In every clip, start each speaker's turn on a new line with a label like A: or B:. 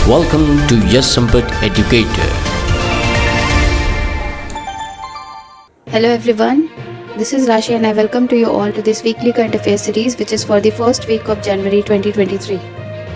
A: Welcome to Yash Sampat Educator.
B: Hello everyone, this is Rashi and I welcome to you all to this weekly current affairs series which is for the first week of January 2023.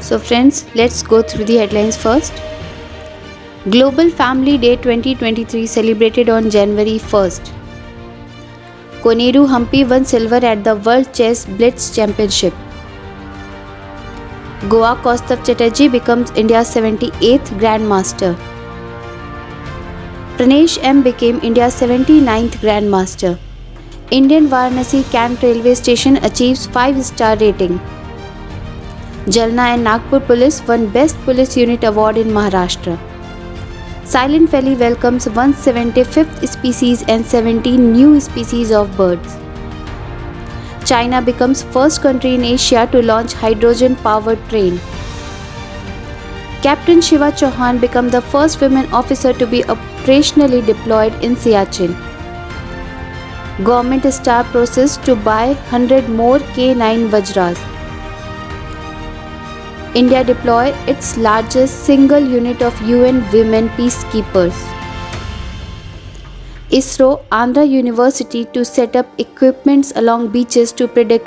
B: So friends, let's go through the headlines first. Global Family Day 2023 celebrated on January 1st. Koneru Humpy won silver at the World Chess Blitz Championship. Goa Kaustav Chatterjee becomes India's 78th Grandmaster. Pranesh M became India's 79th Grandmaster. Indian Varanasi Cant railway station achieves 5-star rating. Jalna and Nagpur Police won Best Police Unit Award in Maharashtra. Silent Valley welcomes 175th species and 17 new species of birds. China becomes first country in Asia to launch hydrogen-powered train. Captain Shiva Chauhan becomes the first women officer to be operationally deployed in Siachen. Government star process to buy 100 more K9 Vajras. India deploy its largest single unit of UN women peacekeepers. ISRO Andhra University to set up equipments along beaches to predict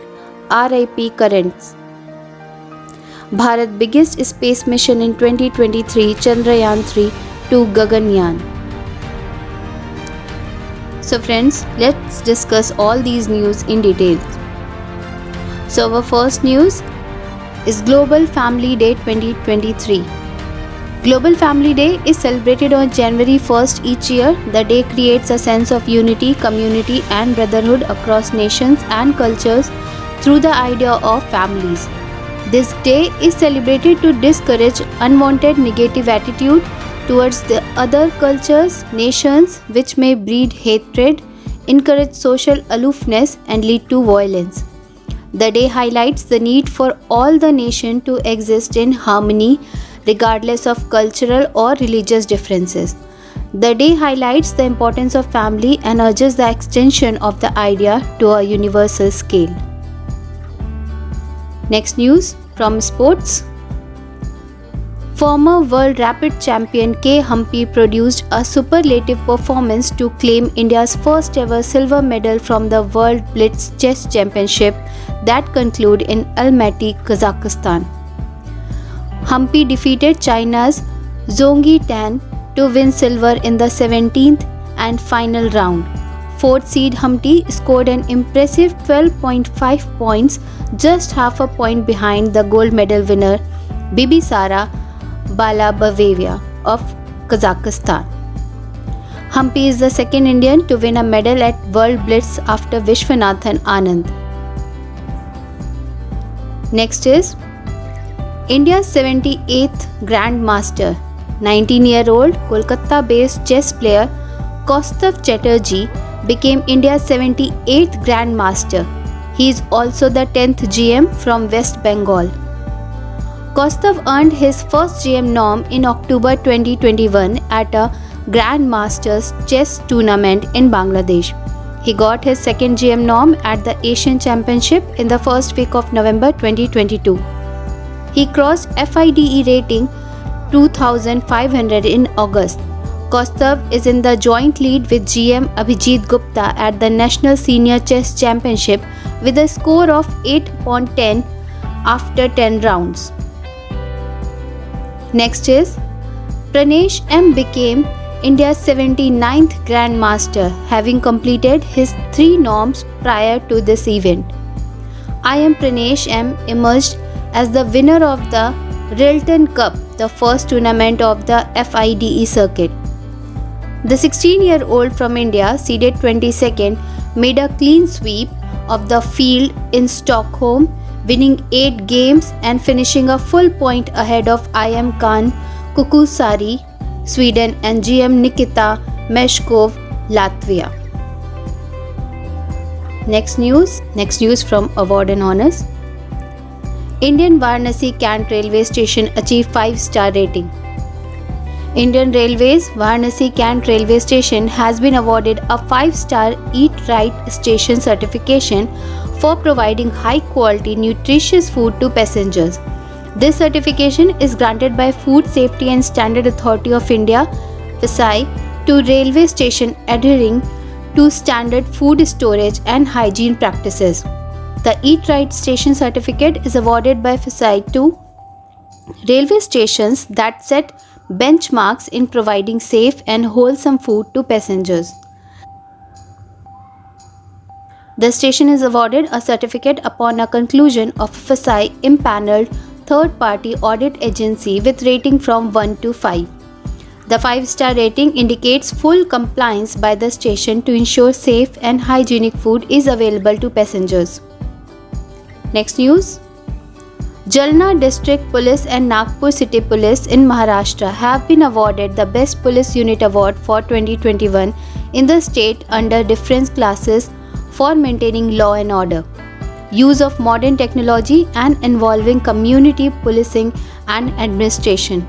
B: RIP currents. Bharat biggest space mission in 2023 Chandrayaan-3 to Gaganyaan. So friends, let's discuss all these news in detail. So our first news is Global Family Day 2023. Global Family Day is celebrated on January 1st each year. The day creates a sense of unity, community and brotherhood across nations and cultures through the idea of families. This day is celebrated to discourage unwanted negative attitude towards the other cultures, nations which may breed hatred, encourage social aloofness and lead to violence. The day highlights the need for all the nation to exist in harmony regardless of cultural or religious differences. The day highlights the importance of family and urges the extension of the idea to a universal scale. Next news from sports. Former world rapid champion K. Humpy produced a superlative performance to claim India's first ever silver medal from the World Blitz Chess Championship that concluded in Almaty, Kazakhstan. Humpy defeated China's Zhongyi Tan to win silver in the 17th and final round. Fourth seed Humpy scored an impressive 12.5 points, just half a point behind the gold medal winner Bibisara Balabaveva of Kazakhstan. Humpy is the second Indian to win a medal at World Blitz after Vishwanathan Anand. Next is India's 78th Grandmaster. 19-year-old Kolkata-based chess player Kaustav Chatterjee became India's 78th Grandmaster. He is also the 10th GM from West Bengal. Kaustav earned his first GM norm in October 2021 at a Grandmasters chess tournament in Bangladesh. He got his second GM norm at the Asian Championship in the first week of November 2022. He crossed FIDE rating 2500 in August. Kaustav is in the joint lead with GM Abhijit Gupta at the National Senior Chess Championship with a score of 8.10 after 10 rounds. Next is Pranesh M became India's 79th Grandmaster, having completed his 3 norms prior to this event. I am Pranesh M emerged as the winner of the Rilton Cup, the first tournament of the FIDE circuit. The 16-year-old from India, seeded 22nd, made a clean sweep of the field in Stockholm, winning 8 games and finishing a full point ahead of IM Khan Kukusari, Sweden and GM Nikita Meshkov, Latvia. Next news from Award and Honors. Indian Varanasi Cant railway station achieved 5-star rating. Indian Railways Varanasi Cant railway station has been awarded a 5-star Eat Right station certification for providing high quality nutritious food to passengers. This certification is granted by Food Safety and Standard Authority of India (FSSAI) to railway station adhering to standard food storage and hygiene practices. The Eat Right Station certificate is awarded by FSSAI to railway stations that set benchmarks in providing safe and wholesome food to passengers. The station is awarded a certificate upon a conclusion of FSSAI impaneled third-party audit agency with rating from 1 to 5. The 5-star rating indicates full compliance by the station to ensure safe and hygienic food is available to passengers. Next news. Jalna District Police and Nagpur City Police in Maharashtra have been awarded the Best Police Unit Award for 2021 in the state under different classes for maintaining law and order, use of modern technology and involving community policing and administration.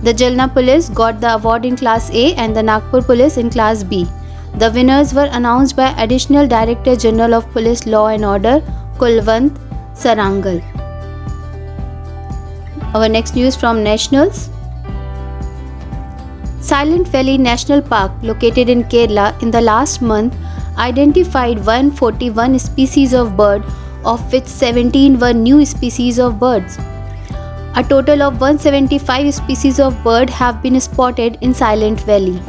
B: The Jalna Police got the award in Class A and the Nagpur Police in Class B. The winners were announced by Additional Director General of Police Law and Order, Kulwant Sarangal. Our next news from Nationals. Silent Valley National Park, located in Kerala, in the last month identified 141 species of bird, of which 17 were new species of birds. A total of 175 species of bird have been spotted in Silent Valley.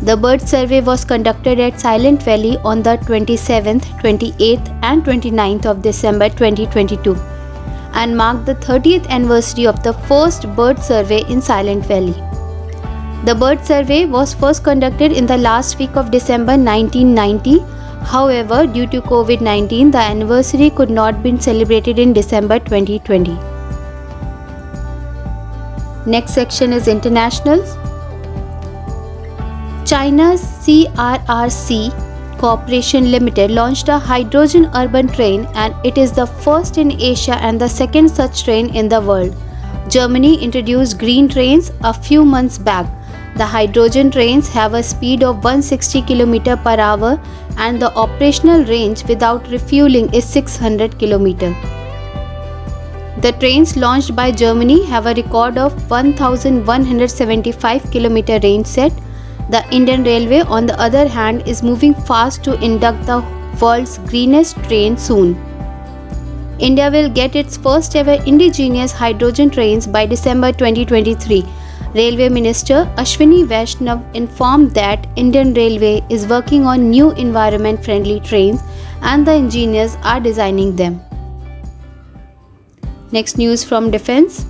B: The bird survey was conducted at Silent Valley on the 27th, 28th and 29th of December 2022 and marked the 30th anniversary of the first bird survey in Silent Valley. The bird survey was first conducted in the last week of December 1990. However, due to COVID-19, the anniversary could not be celebrated in December 2020. Next section is internationals. China's CRRC Corporation Limited launched a hydrogen urban train, and it is the first in Asia and the second such train in the world. Germany introduced green trains a few months back. The hydrogen trains have a speed of 160 km per hour and the operational range without refueling is 600 km. The trains launched by Germany have a record of 1175 km range set. The Indian Railway, on the other hand, is moving fast to induct the world's greenest train soon. India will get its first ever indigenous hydrogen trains by December 2023. Railway Minister Ashwini Vaishnav informed that Indian Railway is working on new environment-friendly trains and the engineers are designing them. Next news from Defence.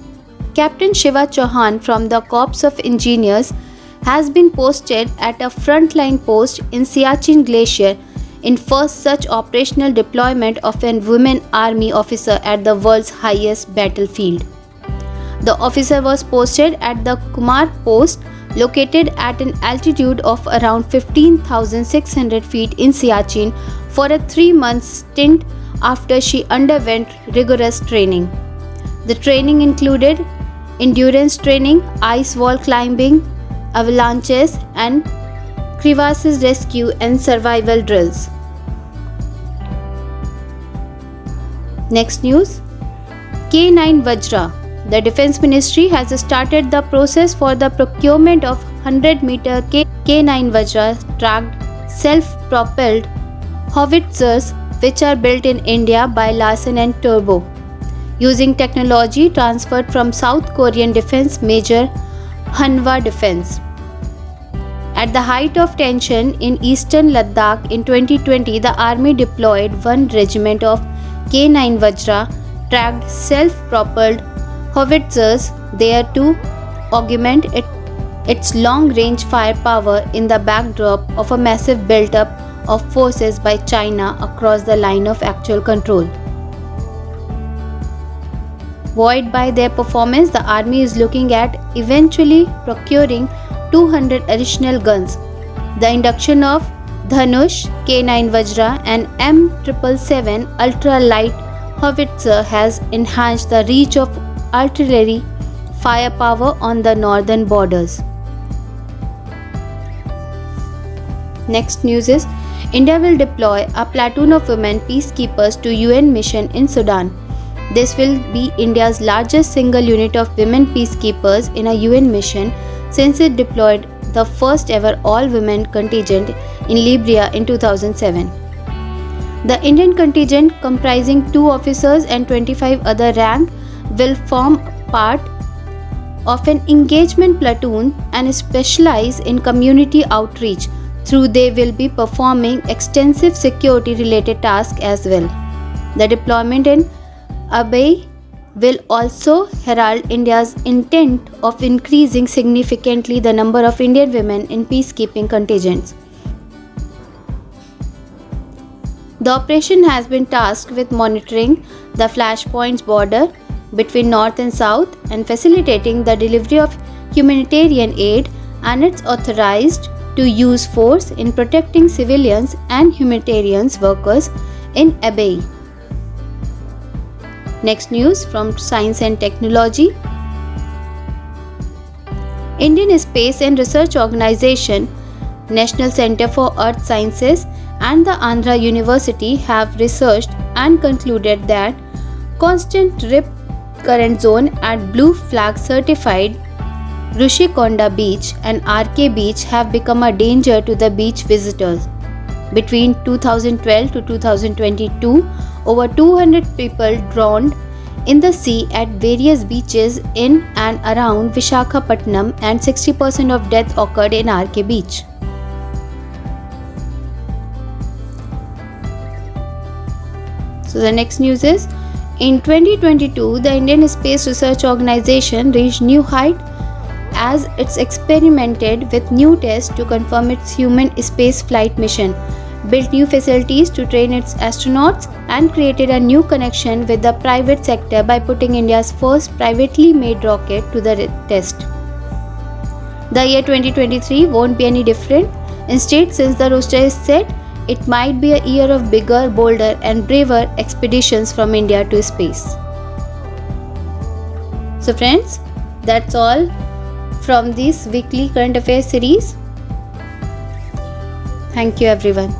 B: Captain Shiva Chauhan from the Corps of Engineers has been posted at a frontline post in Siachen Glacier in first such operational deployment of a women army officer at the world's highest battlefield. The officer was posted at the Kumar post located at an altitude of around 15,600 feet in Siachen for a 3-month stint after she underwent rigorous training. The training included endurance training, ice wall climbing, avalanches and crevasses rescue and survival drills. Next news. K9 Vajra. The Defence Ministry has started the process for the procurement of 100-meter K9 Vajra tracked self-propelled howitzers which are built in India by Larsen & Toubro using technology transferred from South Korean defense major Hanwha Defense. At the height of tension in eastern Ladakh in 2020, the army deployed one regiment of K9 Vajra tracked self-propelled howitzers there to augment its long-range firepower in the backdrop of a massive build-up of forces by China across the line of actual control. Buoyed by their performance, the army is looking at eventually procuring 200 additional guns. The induction of Dhanush, K9 Vajra and M777 ultra-light howitzer has enhanced the reach of artillery firepower on the northern borders. Next news is India will deploy a platoon of women peacekeepers to UN mission in Sudan. This will be India's largest single unit of women peacekeepers in a UN mission since it deployed the first ever all-women contingent in Libya in 2007. The Indian contingent, comprising 2 officers and 25 other rank, will form part of an engagement platoon and specialize in community outreach. Through they will be performing extensive security-related tasks as well. The deployment in Abyei will also herald India's intent of increasing significantly the number of Indian women in peacekeeping contingents. The operation has been tasked with monitoring the flashpoints border between North and South and facilitating the delivery of humanitarian aid, and it's authorized to use force in protecting civilians and humanitarian workers in Abyei. Next news from Science and Technology. Indian Space and Research Organization, National Center for Earth Sciences and the Andhra University have researched and concluded that constant rip current zone at Blue Flag certified Rushikonda Beach and RK Beach have become a danger to the beach visitors. Between 2012 to 2022, over 200 people drowned in the sea at various beaches in and around Vishakhapatnam, and 60% of deaths occurred in RK Beach. So the next news is, in 2022, the Indian Space Research Organization reached new height as it's experimented with new tests to confirm its human space flight mission, built new facilities to train its astronauts, and created a new connection with the private sector by putting India's first privately made rocket to the test. The year 2023 won't be any different. Instead, since the roster is set, it might be a year of bigger, bolder, and braver expeditions from India to space. So friends, that's all from this weekly current affairs series. Thank you everyone.